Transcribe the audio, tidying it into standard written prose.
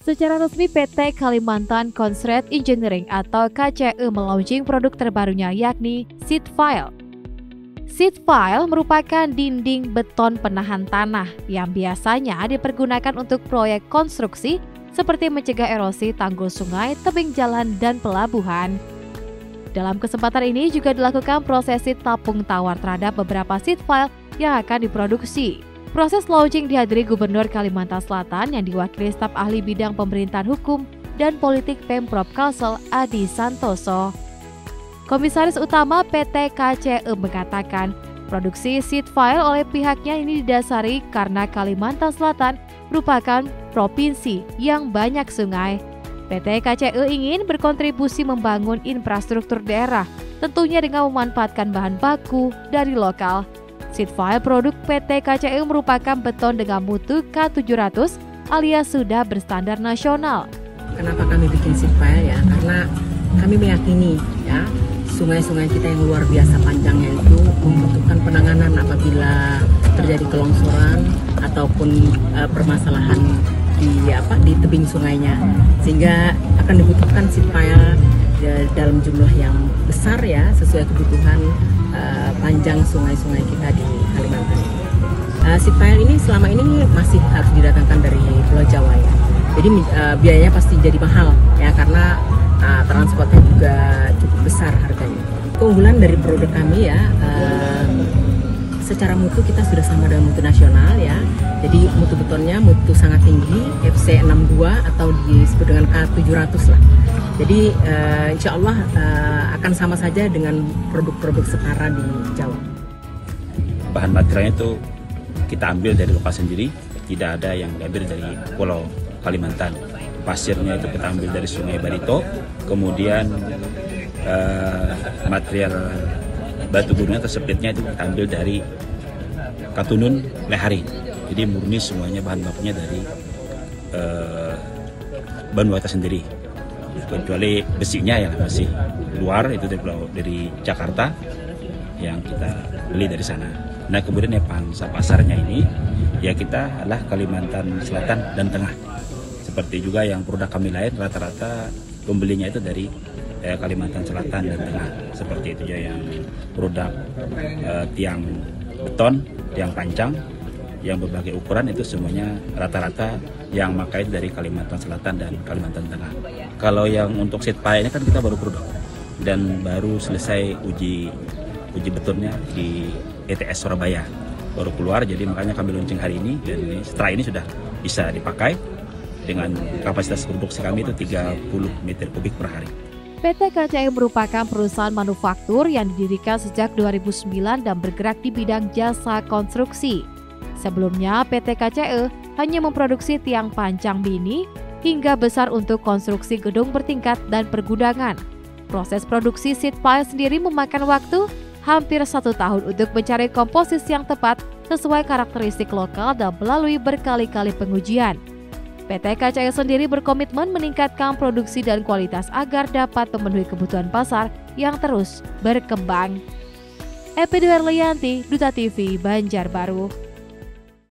Secara resmi PT Kalimantan Concrete Engineering atau KCE melaunching produk terbarunya yakni Sheet Pile. Sheet Pile merupakan dinding beton penahan tanah yang biasanya dipergunakan untuk proyek konstruksi seperti mencegah erosi tanggul sungai, tebing jalan, dan pelabuhan. Dalam kesempatan ini juga dilakukan prosesi tapung tawar terhadap beberapa sheet pile yang akan diproduksi. Proses launching dihadiri Gubernur Kalimantan Selatan yang diwakili staf ahli bidang pemerintahan hukum dan politik Pemprov Kalsel Adi Santoso. Komisaris utama PT KCE mengatakan, produksi sheet pile oleh pihaknya ini didasari karena Kalimantan Selatan merupakan provinsi yang banyak sungai. PT KCE ingin berkontribusi membangun infrastruktur daerah, tentunya dengan memanfaatkan bahan baku dari lokal. Sheet pile produk PT KCE merupakan beton dengan mutu K700 alias sudah berstandar nasional. Kenapa kami bikin sheet pile ya? Karena kami meyakini ya, sungai-sungai kita yang luar biasa panjangnya itu membutuhkan penanganan apabila terjadi kelongsoran ataupun permasalahan di tebing sungainya, sehingga akan dibutuhkan sheet pile dalam jumlah yang besar ya, sesuai kebutuhan panjang sungai-sungai kita di Kalimantan. Sheet pile ini selama ini masih harus didatangkan dari Pulau Jawa ya, jadi biayanya pasti jadi mahal ya, karena transportnya juga cukup besar harganya. Keunggulan dari produk kami ya, secara mutu kita sudah sama dengan mutu nasional ya. Jadi mutu betonnya mutu sangat tinggi, FC62 atau disebut dengan K700 lah. Jadi insya Allah akan sama saja dengan produk-produk setara di Jawa. Bahan materialnya itu kita ambil dari lokal sendiri, tidak ada yang diambil dari Pulau Kalimantan. Pasirnya itu kita ambil dari Sungai Barito, kemudian material batu gunungnya atau splitnya itu kita ambil dari Katunun Lehari. Jadi murni semuanya bahan bakunya dari bahan buatan sendiri, kecuali besinya ya masih luar, itu dari Jakarta yang kita beli dari sana. Nah kemudian ya pangsa pasarnya ini ya kita adalah Kalimantan Selatan dan Tengah. Seperti juga yang produk kami lain rata-rata pembelinya itu dari Kalimantan Selatan dan Tengah. Seperti itu ya yang produk tiang beton, tiang pancang yang berbagai ukuran itu semuanya rata-rata yang pakai dari Kalimantan Selatan dan Kalimantan Tengah. Kalau yang untuk sheet pile ini kan kita baru produk dan baru selesai uji betonnya di ETS Surabaya, baru keluar, jadi makanya kami launching hari ini, dan setelah ini sudah bisa dipakai dengan kapasitas produksi kami itu 30 meter kubik per hari. PT KCE merupakan perusahaan manufaktur yang didirikan sejak 2009 dan bergerak di bidang jasa konstruksi. Sebelumnya, PT KCE hanya memproduksi tiang pancang mini hingga besar untuk konstruksi gedung bertingkat dan pergudangan. Proses produksi sheet pile sendiri memakan waktu hampir 1 tahun untuk mencari komposisi yang tepat sesuai karakteristik lokal dan melalui berkali-kali pengujian. PT KCE sendiri berkomitmen meningkatkan produksi dan kualitas agar dapat memenuhi kebutuhan pasar yang terus berkembang. Epi Duerlianti, Duta TV, Banjarbaru.